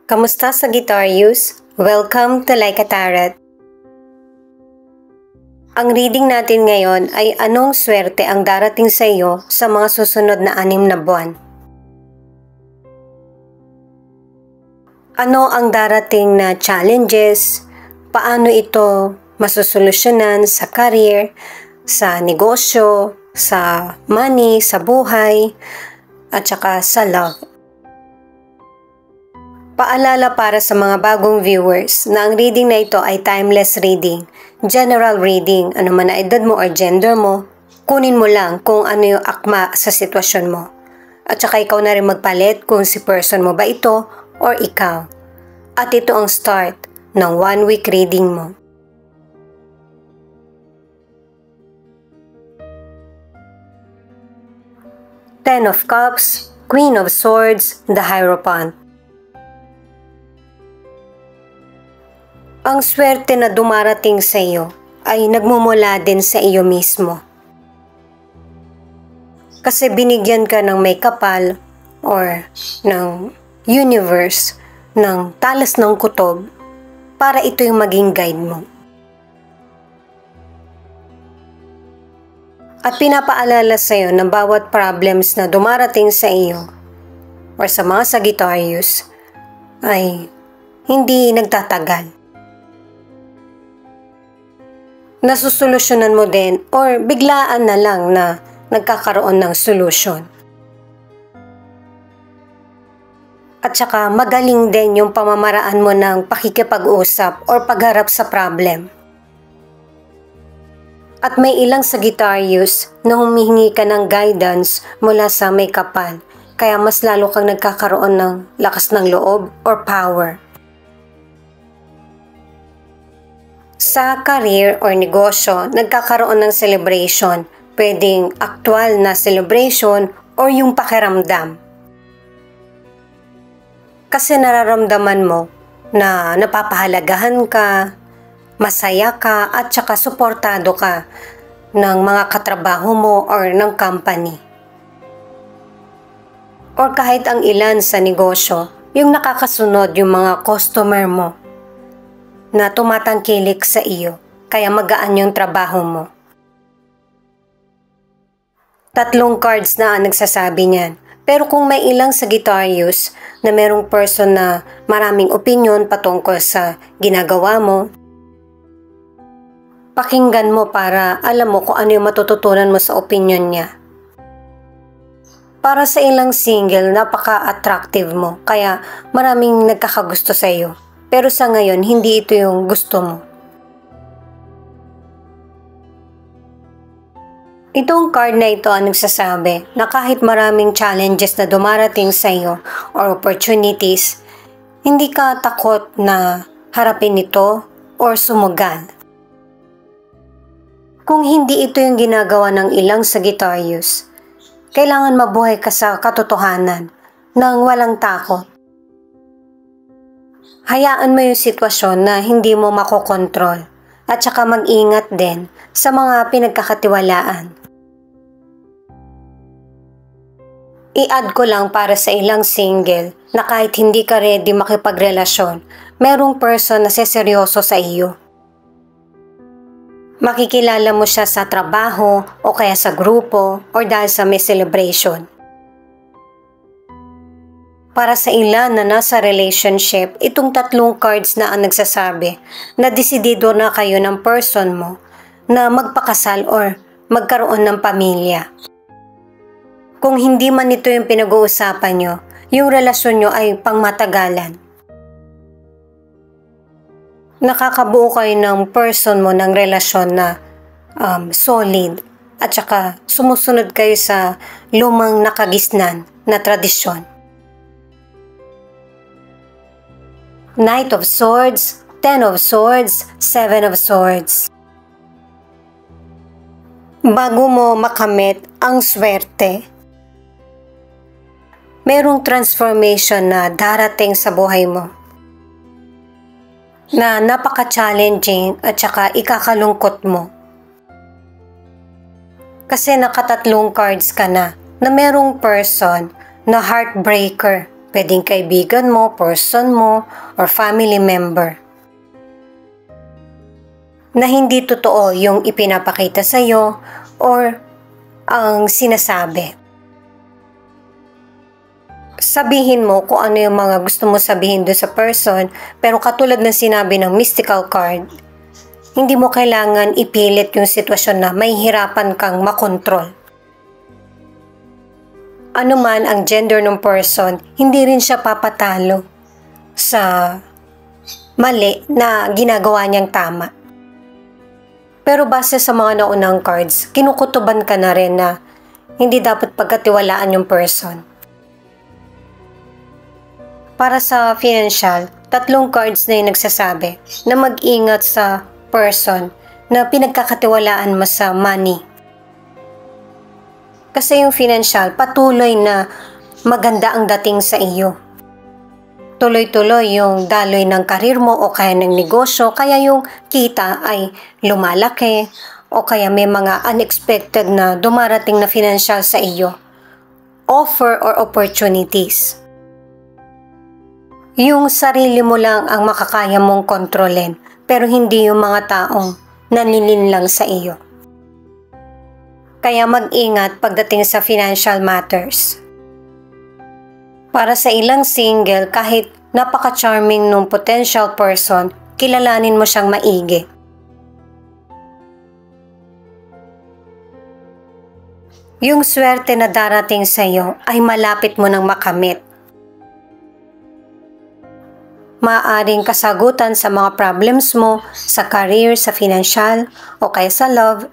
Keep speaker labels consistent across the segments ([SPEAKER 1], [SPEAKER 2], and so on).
[SPEAKER 1] Kamusta Sagittarius? Welcome to Like a Tarot. Ang reading natin ngayon ay anong swerte ang darating sa iyo sa mga susunod na 6 na buwan. Ano ang darating na challenges? Paano ito masusolusyonan sa career, sa negosyo, sa money, sa buhay, at saka sa love? Paalala para sa mga bagong viewers na ang reading na ito ay timeless reading, general reading, ano man na edad mo or gender mo, kunin mo lang kung ano yung akma sa sitwasyon mo. At saka ikaw na rin magpalit kung si person mo ba ito or ikaw. At ito ang start ng 1 week reading mo. Ten of Cups, Queen of Swords, the Hierophant. Ang swerte na dumarating sa iyo ay nagmumula din sa iyo mismo. Kasi binigyan ka ng may kapal or ng universe, ng talas ng kutob para ito yung maging guide mo. At pinapaalala sa iyo ng bawat problems na dumarating sa iyo or sa mga Sagittarius ay hindi nagtatagal. Nasusolusyonan mo din or biglaan na lang na nagkakaroon ng solusyon. At saka magaling din yung pamamaraan mo ng pakikipag-usap or pagharap sa problem. At may ilang Sagittarius na humihingi ka ng guidance mula sa may kapal, kaya mas lalo kang nagkakaroon ng lakas ng loob or power. Sa career or negosyo, nagkakaroon ng celebration. Pwedeng aktual na celebration or yung pakiramdam. Kasi nararamdaman mo na napapahalagahan ka, masaya ka at saka suportado ka ng mga katrabaho mo or ng company. Or kahit ang ilan sa negosyo, yung nakakasunod yung mga customer mo na tumatangkilik sa iyo, kaya magaan yung trabaho mo. 3 cards na ang nagsasabi niyan. Pero kung may ilang Sagittarius na merong person na maraming opinion patungkol sa ginagawa mo, pakinggan mo para alam mo kung ano yung matututunan mo sa opinion niya. Para sa ilang single, napaka-attractive mo, kaya maraming nagkakagusto sa iyo. Pero sa ngayon, hindi ito yung gusto mo. Itong card na ito ang nagsasabi na kahit maraming challenges na dumarating sa iyo or opportunities, hindi ka takot na harapin ito or sumugal. Kung hindi ito yung ginagawa ng ilang Sagittarius, kailangan mabuhay ka sa katotohanan nang walang takot. Hayaan mo yung sitwasyon na hindi mo makokontrol at saka mag-ingat din sa mga pinagkakatiwalaan. I-add ko lang para sa ilang single na kahit hindi ka ready makipagrelasyon, merong person na seseryoso sa iyo. Makikilala mo siya sa trabaho o kaya sa grupo o dahil sa may celebration. Para sa ilan na nasa relationship, itong 3 cards na ang nagsasabi na desidido na kayo ng person mo na magpakasal or magkaroon ng pamilya. Kung hindi man ito yung pinag-uusapan nyo, yung relasyon nyo ay pangmatagalan. Nakakabuo kayo ng person mo ng relasyon na solid at saka sumusunod kayo sa lumang nakagisnan na tradisyon. Knight of Swords, 10 of Swords, 7 of Swords. Bago mo makamit ang swerte, merong transformation na darating sa buhay mo na napaka-challenging at saka ikakalungkot mo. Kasi naka 3 cards ka na merong person na heartbreaker Pwedeng kaibigan mo, person mo, or family member. Na hindi totoo yung ipinapakita sa'yo or ang sinasabi. Sabihin mo kung ano yung mga gusto mo sabihin doon sa person, pero katulad ng sinabi ng mystical card, hindi mo kailangan ipilit yung sitwasyon na may hirapan kang makontrol. Ano man ang gender ng person, hindi rin siya papatalo sa mali na ginagawa niyang tama. Pero base sa mga naunang cards, kinukutuban ka na rin na hindi dapat pagkatiwalaan yung person. Para sa financial, 3 cards na yung nagsasabi na mag-ingat sa person na pinagkakatiwalaan mo sa money. Kasi yung financial, patuloy na maganda ang dating sa iyo. Tuloy-tuloy yung daloy ng karir mo o kaya ng negosyo, kaya yung kita ay lumalaki o kaya may mga unexpected na dumarating na financial sa iyo. Offer or opportunities. Yung sarili mo lang ang makakaya mong kontrolin, pero hindi yung mga taong naninlinlang sa iyo. Kaya mag-ingat pagdating sa financial matters. Para sa ilang single, kahit napaka-charming nung potential person, kilalanin mo siyang maigi. Yung swerte na darating sa iyo ay malapit mo nang makamit. Maaaring kasagutan sa mga problems mo sa career, sa financial, o kaya sa love,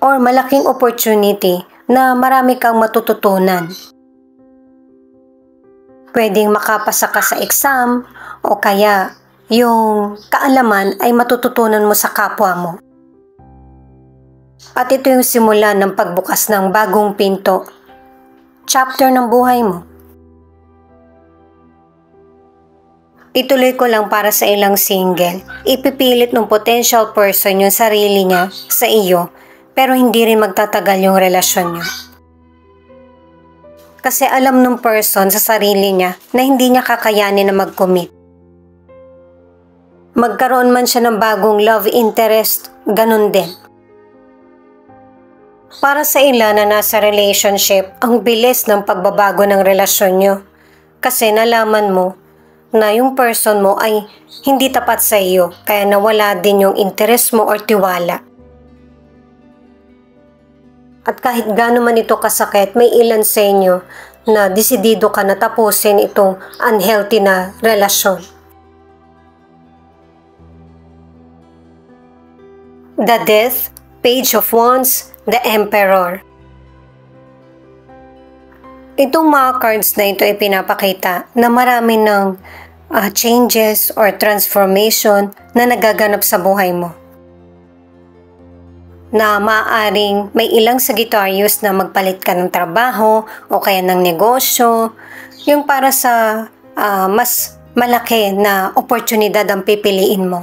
[SPEAKER 1] or malaking opportunity na marami kang matututunan. Pwedeng makapasa ka sa exam, o kaya yung kaalaman ay matututunan mo sa kapwa mo. At ito yung simula ng pagbukas ng bagong pinto, chapter ng buhay mo. Ituloy ko lang para sa ilang single. Ipipilit ng potential person yung sarili niya sa iyo, pero hindi rin magtatagal yung relasyon niyo. Kasi alam ng person sa sarili niya na hindi niya kakayanin na mag-commit. Magkaroon man siya ng bagong love interest, ganun din. Para sa ilan na nasa relationship, ang bilis ng pagbabago ng relasyon niyo. Kasi nalaman mo na yung person mo ay hindi tapat sa iyo, kaya nawala din yung interest mo or tiwala. At kahit gaano man ito kasakit, may ilan sa inyo na desidido ka na tapusin itong unhealthy na relasyon. The Death, Page of Wands, The Emperor. Itong mga cards na ito ay pinapakita na marami ng changes or transformation na nagaganap sa buhay mo. Na maaaring may ilang Sagittarius na magpalit ka ng trabaho o kaya ng negosyo, yung para sa mas malaki na oportunidad ang pipiliin mo.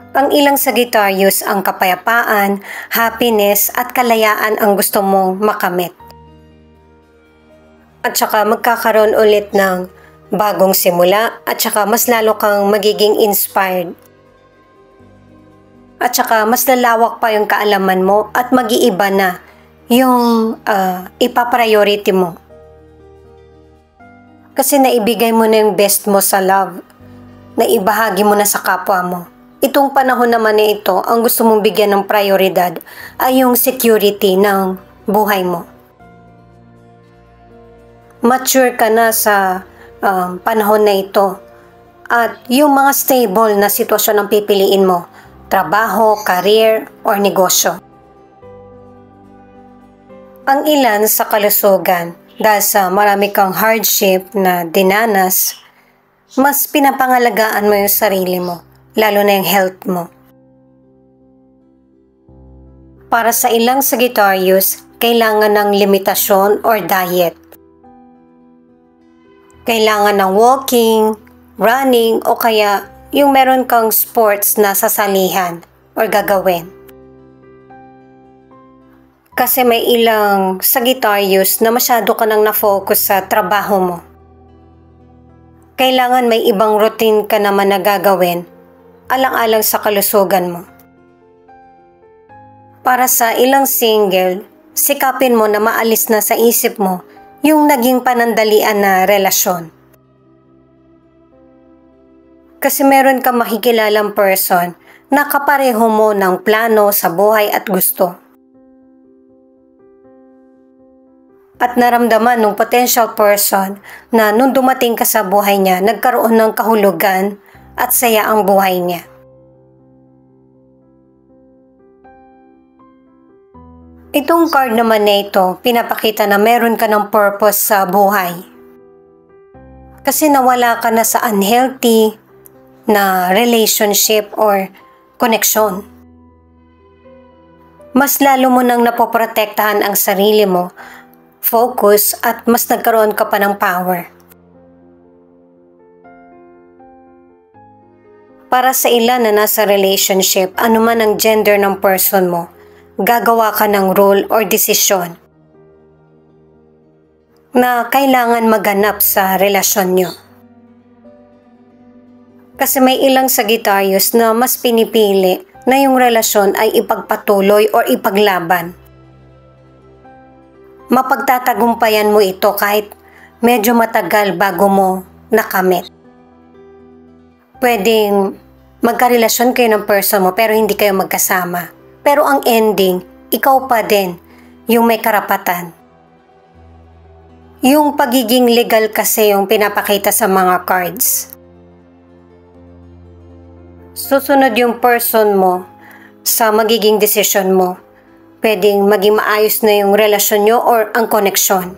[SPEAKER 1] Ang ilang Sagittarius ang kapayapaan, happiness at kalayaan ang gusto mong makamit. At saka magkakaroon ulit ng bagong simula at saka mas lalo kang magiging inspired. At saka mas lalawak pa yung kaalaman mo at mag-iiba na yung ipapriority mo. Kasi naibigay mo na yung best mo sa love, naibahagi mo na sa kapwa mo. Itong panahon naman na ito, ang gusto mong bigyan ng prioridad ay yung security ng buhay mo. Mature ka na sa panahon na ito at yung mga stable na sitwasyon ang pipiliin mo, trabaho, career, or negosyo. Ang ilan sa kalusugan, dahil sa marami kang hardship na dinanas, mas pinapangalagaan mo yung sarili mo, lalo na yung health mo. Para sa ilang Sagittarius, kailangan ng limitasyon or diet. Kailangan ng walking, running, o kaya yung meron kang sports na sasalihan or gagawin. Kasi may ilang Sagittarius na masyado ka nang na-focus sa trabaho mo. Kailangan may ibang routine ka naman na gagawin, alang-alang sa kalusugan mo. Para sa ilang single, sikapin mo na maalis na sa isip mo yung naging panandalian na relasyon. Kasi meron kang makikilalang person na kapareho mo ng plano sa buhay at gusto. At naramdaman ng potential person na nung dumating ka sa buhay niya, nagkaroon ng kahulugan at saya ang buhay niya. Itong card naman na ito, pinapakita na meron ka ng purpose sa buhay. Kasi nawala ka na sa unhealthy na relationship or connection. Mas lalo mo nang napoprotektahan ang sarili mo, focus at mas nagkaroon ka pa ng power. Para sa ilan na nasa relationship, anuman ang gender ng person mo, gagawa ka ng rule or desisyon na kailangan maganap sa relasyon nyo. Kasi may ilang Sagittarius na mas pinipili na yung relasyon ay ipagpatuloy or ipaglaban. Mapagtatagumpayan mo ito kahit medyo matagal bago mo nakamit. Pwedeng magkarelasyon kayo ng person mo pero hindi kayo magkasama. Pero ang ending, ikaw pa din yung may karapatan. Yung pagiging legal kasi yung pinapakita sa mga cards. Susunod yung person mo sa magiging desisyon mo. Pwedeng maging maayos na yung relasyon nyo or ang koneksyon.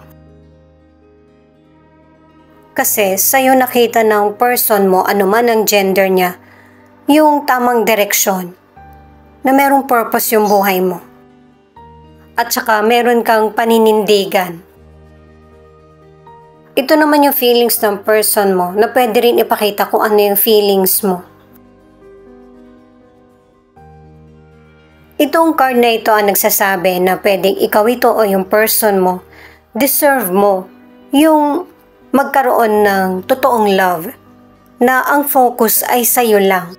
[SPEAKER 1] Kasi sa'yo nakita ng person mo, anuman ang gender niya, yung tamang direksyon, na merong purpose yung buhay mo. At saka meron kang paninindigan. Ito naman yung feelings ng person mo na pwede rin ipakita kung ano yung feelings mo. Itong card na ito ang nagsasabi na pwedeng ikaw ito o yung person mo, deserve mo yung magkaroon ng totoong love na ang focus ay sa'yo lang.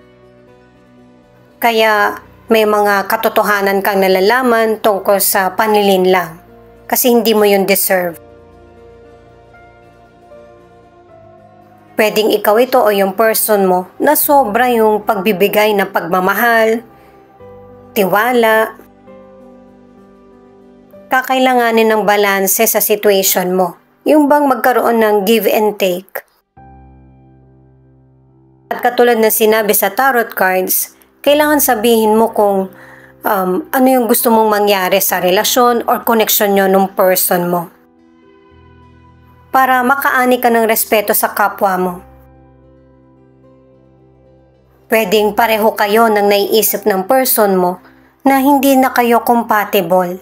[SPEAKER 1] Kaya may mga katotohanan kang nalalaman tungkol sa panlilin lang kasi hindi mo yun deserve. Pwedeng ikaw ito o yung person mo na sobra yung pagbibigay ng pagmamahal, tiwala. Kakailanganin ng balanse sa situation mo. Yung bang magkaroon ng give and take. At katulad na sinabi sa tarot cards, kailangan sabihin mo kung ano yung gusto mong mangyari sa relasyon or connection nyo ng person mo. Para makaani ka ng respeto sa kapwa mo. Pwedeng pareho kayo ng naiisip ng person mo na hindi na kayo compatible.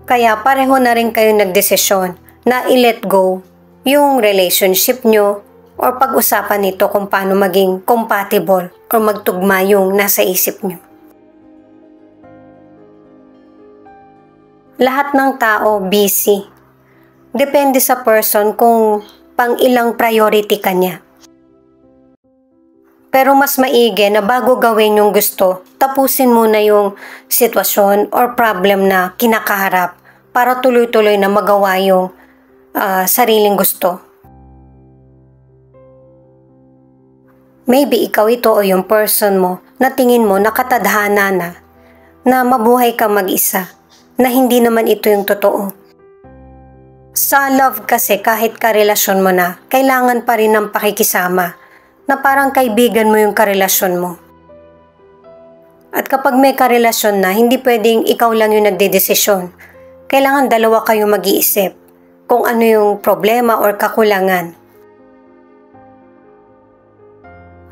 [SPEAKER 1] Kaya pareho na rin kayo nagdesisyon na i-let go yung relationship nyo or pag-usapan nito kung paano maging compatible or magtugma yung nasa isip nyo. Lahat ng tao busy. Depende sa person kung pang ilang priority ka niya. Pero mas maigi na bago gawin yung gusto, tapusin muna yung sitwasyon or problem na kinakaharap para tuloy-tuloy na magawa yung sariling gusto. Maybe ikaw ito o yung person mo na tingin mo nakatadhana na mabuhay ka mag-isa, na hindi naman ito yung totoo. Sa love kasi kahit karelasyon mo na, kailangan pa rin ng pakikisama na parang kaibigan mo yung karelasyon mo. At kapag may karelasyon na, hindi pwedeng ikaw lang yung nagdedesisyon. Kailangan dalawa kayo mag-iisip kung ano yung problema or kakulangan.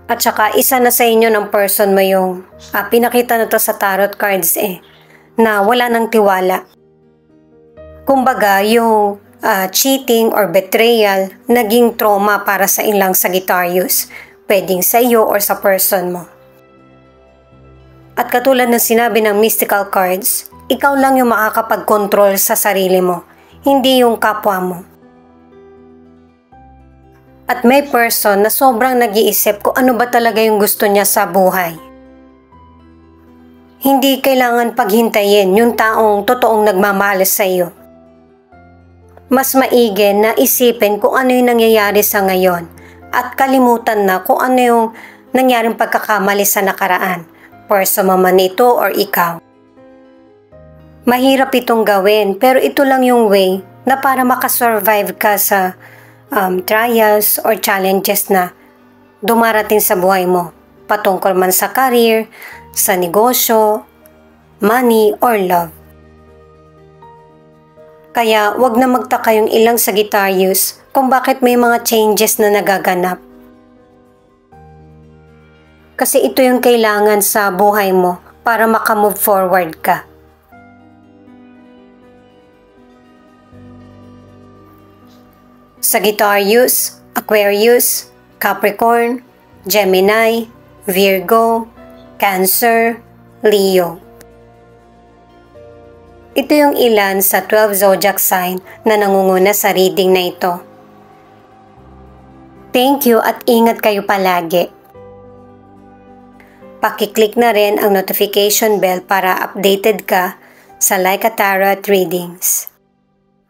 [SPEAKER 1] At saka isa na sa inyo ng person mo yung pinakita na to sa tarot cards na wala ng tiwala. Kumbaga yung cheating or betrayal naging trauma para sa ilang Sagittarius, pwedeng sa iyo or sa person mo. At katulad ng sinabi ng mystical cards, ikaw lang yung makakapag-control sa sarili mo, hindi yung kapwa mo. At may person na sobrang nag-iisip kung ano ba talaga yung gusto niya sa buhay. Hindi kailangan paghintayin yung taong totoong nagmamahal sa iyo. Mas maigi na isipin kung ano yung nangyayari sa ngayon at kalimutan na kung ano yung nangyaring pagkakamali sa nakaraan, person man ito or ikaw. Mahirap itong gawin pero ito lang yung way na para makasurvive ka sa trials or challenges na dumarating sa buhay mo, patungkol man sa career, sa negosyo, money, or love. Kaya wag na magtaka yung ilang Sagittarius kung bakit may mga changes na nagaganap. Kasi ito yung kailangan sa buhay mo para makamove forward ka. Sagittarius, Aquarius, Capricorn, Gemini, Virgo, Cancer, Leo. Ito yung ilan sa 12 zodiac sign na nangunguna sa reading na ito. Thank you at ingat kayo palagi. Paki-click na rin ang notification bell para updated ka sa Laika Tarot readings.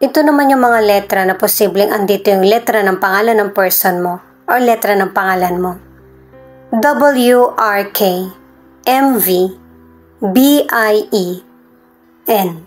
[SPEAKER 1] Ito naman yung mga letra na posibleng andito yung letra ng pangalan ng person mo or letra ng pangalan mo. W, R, K, M, V, B, I, E, N.